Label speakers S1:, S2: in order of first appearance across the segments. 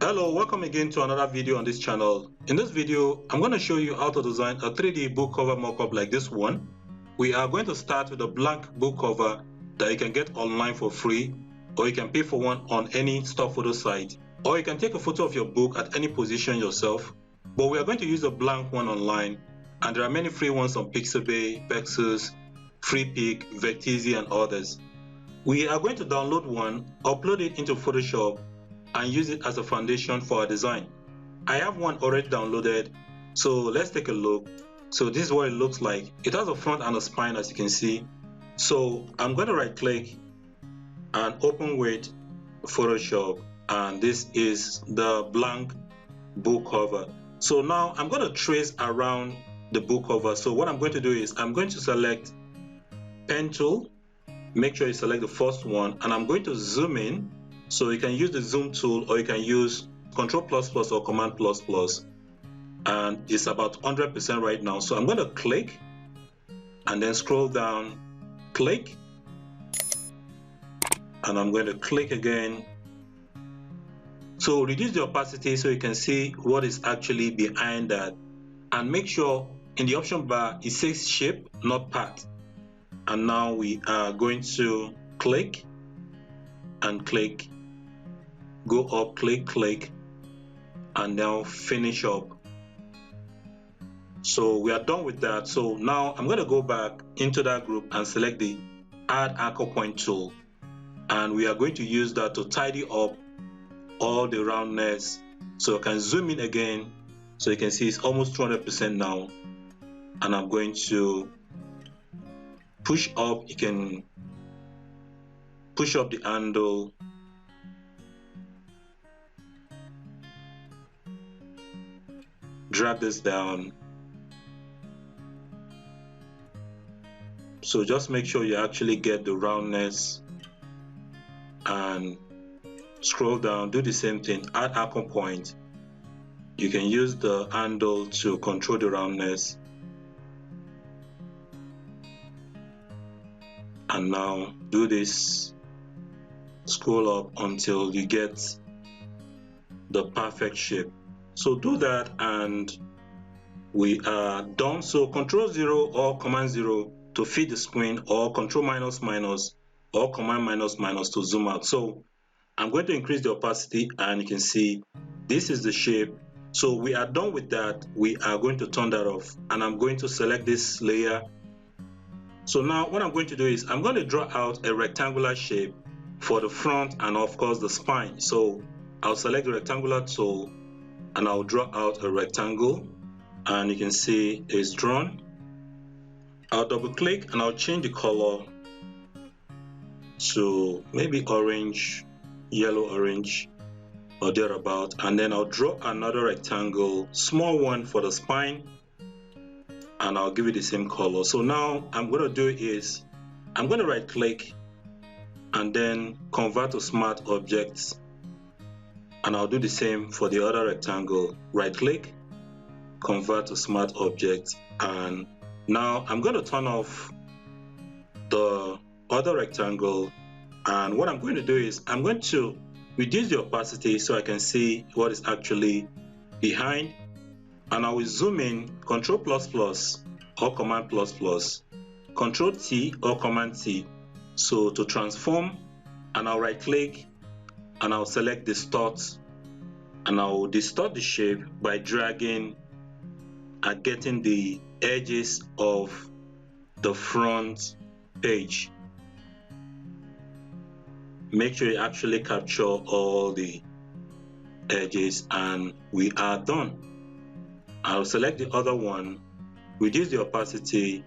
S1: Hello, welcome again to another video on this channel. In this video, I'm going to show you how to design a 3D book cover mockup like this one. We are going to start with a blank book cover that you can get online for free, or you can pay for one on any stock photo site, or you can take a photo of your book at any position yourself. But we are going to use a blank one online, and there are many free ones on Pixabay, Pexels, Freepik, Vecteezy and others. We are going to download one, upload it into Photoshop, and use it as a foundation for our design. I have one already downloaded, so let's take a look. So this is what it looks like. It has a front and a spine, as you can see. So I'm going to right click and open with Photoshop, and this is the blank book cover. So now I'm going to trace around the book cover. So what I'm going to do is I'm going to select pen tool, make sure you select the first one, and I'm going to zoom in. So you can use the zoom tool, or you can use Ctrl++ or Command++, and it's about 100% right now. So I'm going to click and then scroll down, click, and I'm going to click again. So reduce the opacity so you can see what is actually behind that, and make sure in the option bar it says shape, not path. And now we are going to click and click, go up, click, click, and now finish up. So we are done with that. So now I'm going to go back into that group and select the add anchor point tool, and we are going to use that to tidy up all the roundness. So I can zoom in again so you can see it's almost 200% now, and I'm going to push up. You can push up the handle, drag this down. So just make sure you actually get the roundness, and scroll down, do the same thing, add anchor point. You can use the handle to control the roundness, and now do this, scroll up until you get the perfect shape. So do that and we are done. So Ctrl+0 or Command+0 to feed the screen, or Ctrl-, or Command-, to zoom out. So I'm going to increase the opacity, and you can see this is the shape. So we are done with that. We are going to turn that off, and I'm going to select this layer. So now what I'm going to do is I'm going to draw out a rectangular shape for the front and of course the spine. So I'll select the rectangular tool and I'll draw out a rectangle, and you can see it's drawn. I'll double click and I'll change the color to maybe orange, yellow orange, or thereabout, and then I'll draw another rectangle, small one, for the spine, and I'll give it the same color. So now I'm going to do is I'm going to right click and then convert to smart objects, and I'll do the same for the other rectangle. Right click, convert to smart object, and now I'm going to turn off the other rectangle, and what I'm going to do is I'm going to reduce the opacity so I can see what is actually behind, and I will zoom in, Ctrl++ or Command++, Ctrl T or Command T, so to transform, and I'll right click and I'll select distort, and I'll distort the shape by dragging and getting the edges of the front page. Make sure you actually capture all the edges, and we are done. I'll select the other one, reduce the opacity,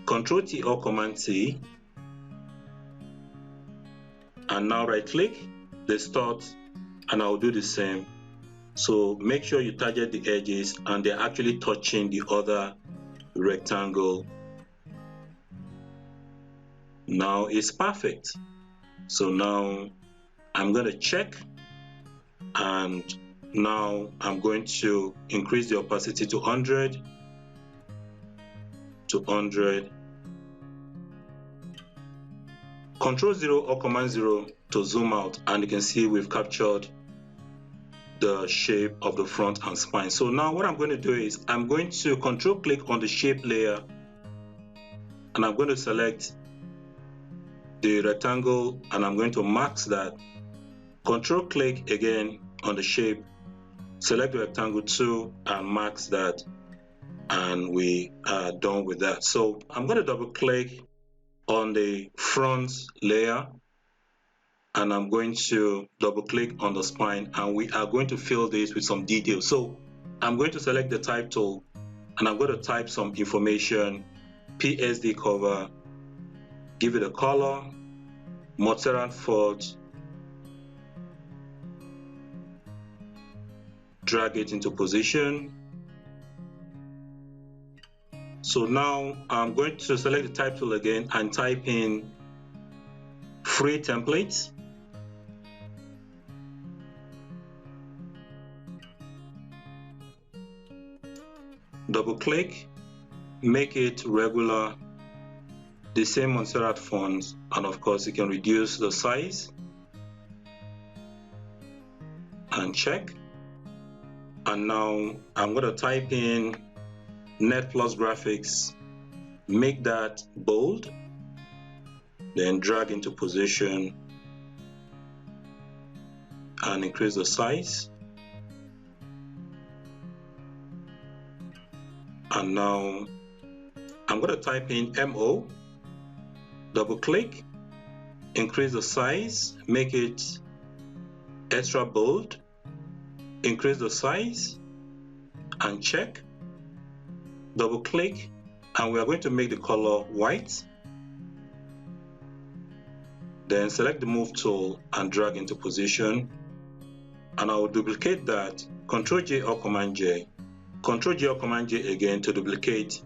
S1: Ctrl T or Command T, and now right click, distort, and I'll do the same. So make sure you target the edges and they're actually touching the other rectangle. Now it's perfect. So now I'm going to check, and now I'm going to increase the opacity to 100, Control 0 or Command 0 to zoom out, and you can see we've captured the shape of the front and spine. So now what I'm going to do is I'm going to control click on the shape layer, and I'm going to select the rectangle, and I'm going to mask that. Control click again on the shape, select the rectangle 2 and mask that, and we are done with that. So I'm going to double click on the front layer, and I'm going to double click on the spine, and we are going to fill this with some details. So I'm going to select the type tool, and I'm going to type some information, PSD cover, give it a color, Mozart font, drag it into position. So now I'm going to select the type tool again and type in free templates. Double click, make it regular, the same Montserrat font, and of course you can reduce the size and check. And now I'm going to type in Netplus Graphics, make that bold, then drag into position and increase the size. And now I'm going to type in MO, double click, increase the size, make it extra bold, increase the size and check. Double click, and we are going to make the color white. Then select the move tool and drag into position, and I will duplicate that. Ctrl J or Command J, Ctrl J or Command J again to duplicate,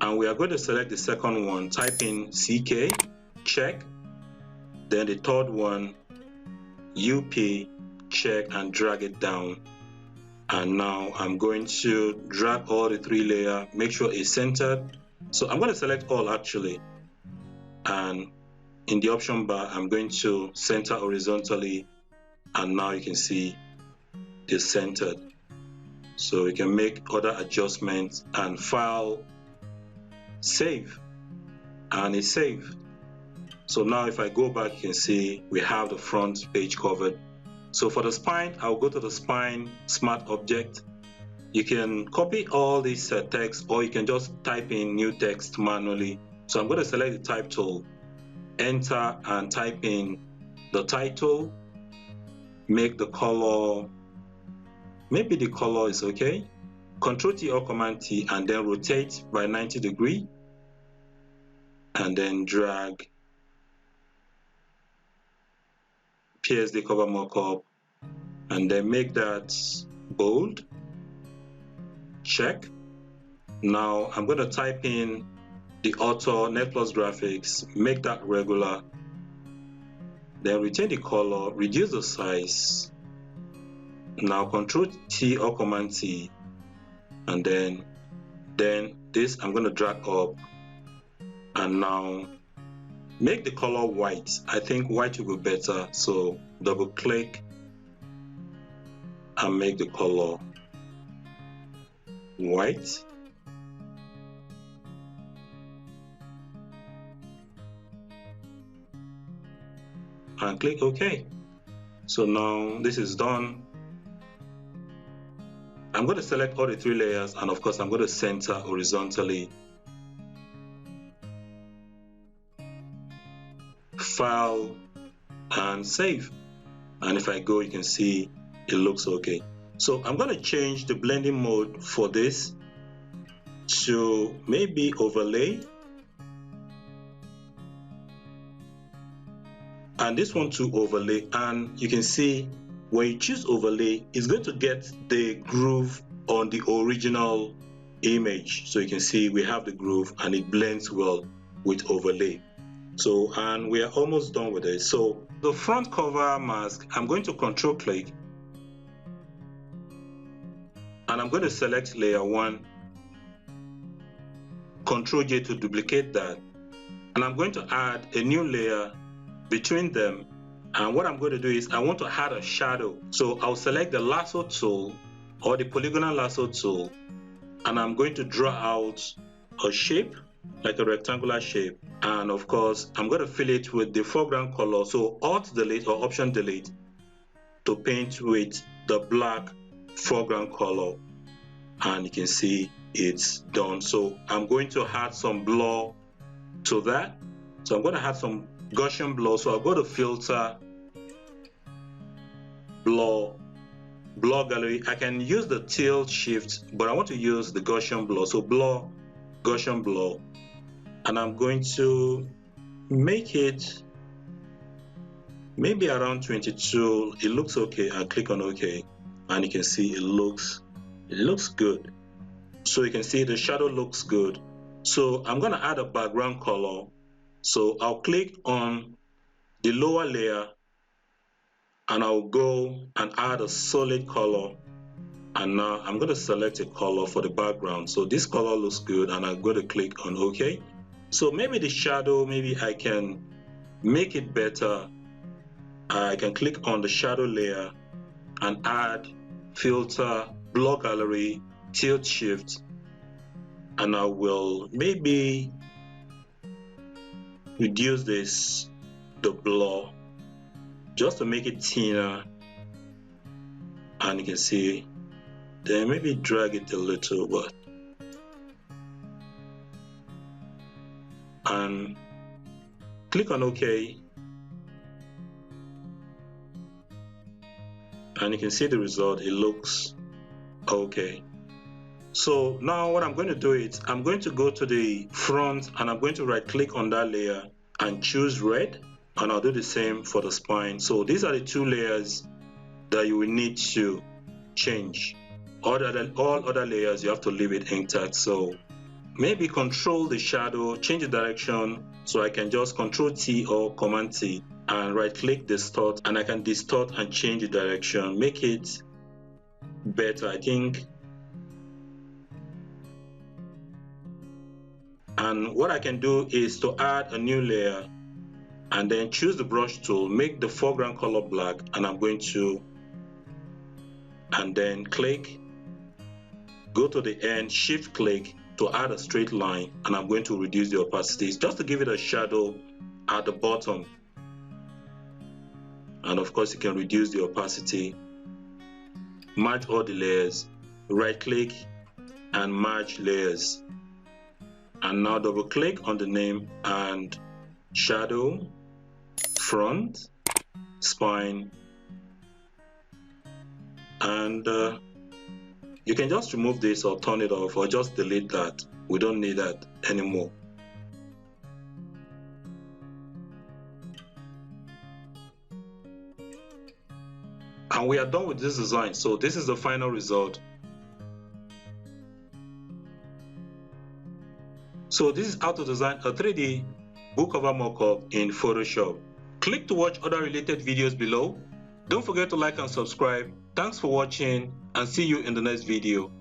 S1: and we are going to select the second one, type in CK, check, then the third one UP, check, and drag it down. And now I'm going to drag all the 3 layers, make sure it's centered. So I'm going to select all actually, and in the option bar I'm going to center horizontally, and now you can see it's centered. So you can make other adjustments and file, save, and it's saved. So now if I go back, you can see we have the front page covered. So for the spine, I'll go to the spine smart object. You can copy all this text, or you can just type in new text manually. So I'm going to select the type tool, enter, and type in the title, make the color, maybe the color is okay. Ctrl T or Command T, and then rotate by 90 degrees, and then drag PSD cover mockup, and then make that bold, check. Now I'm going to type in the author Netplus Graphics, make that regular, then retain the color, reduce the size. Now Ctrl T or Command T, and then this I'm going to drag up, and now make the color white. I think white will be better, so double click and make the color white. And click OK. So now this is done. I'm going to select all the 3 layers, and of course I'm going to center horizontally. File and save. And if I go, you can see it looks okay. So I'm going to change the blending mode for this to maybe overlay, and this one to overlay. And you can see when you choose overlay, it's going to get the groove on the original image. So you can see we have the groove and it blends well with overlay. So, and we are almost done with it. So the front cover mask, I'm going to control click, and I'm going to select layer 1, Ctrl J to duplicate that, and I'm going to add a new layer between them. And what I'm going to do is I want to add a shadow. So I'll select the lasso tool or the polygonal lasso tool, and I'm going to draw out a shape, like a rectangular shape. And of course, I'm going to fill it with the foreground color. So Alt Delete or Option Delete to paint with the black foreground color. And you can see it's done. So I'm going to add some blur to that. So I'm going to add some Gaussian blur. So I'll go to Filter, Blur Gallery. I can use the Tilt Shift, but I want to use the Gaussian blur. So Blur, Gaussian blur, and I'm going to make it maybe around 22. It looks okay. I click on OK, and you can see it looks good. So you can see the shadow looks good. So I'm going to add a background color. So I'll click on the lower layer, and I'll go and add a solid color. And now I'm going to select a color for the background. So this color looks good, and I'm going to click on OK. So maybe the shadow, maybe I can make it better. I can click on the shadow layer and add Filter, Blur Gallery, Tilt Shift, and I will maybe reduce the blur, just to make it thinner. And you can see, then maybe drag it a little bit, and click on OK, and you can see the result. It looks okay. So now what I'm going to do is I'm going to go to the front, and I'm going to right click on that layer and choose red, and I'll do the same for the spine. So these are the two layers that you will need to change. All other layers you have to leave it intact. So maybe control the shadow, change the direction. So I can just Control T or Command T and right click distort, and I can distort and change the direction, make it better, I think. And what I can do is to add a new layer, and then choose the brush tool, make the foreground color black, and I'm going to, and then click, go to the end, shift click to add a straight line, and I'm going to reduce the opacity just to give it a shadow at the bottom. And of course you can reduce the opacity, merge all the layers, right click and merge layers, and now double click on the name and shadow, front, spine, and you can just remove this or turn it off or just delete that. We don't need that anymore. And we are done with this design. So this is the final result. So this is how to design a 3D book cover mockup in Photoshop. Click to watch other related videos below. Don't forget to like and subscribe. Thanks for watching, and see you in the next video.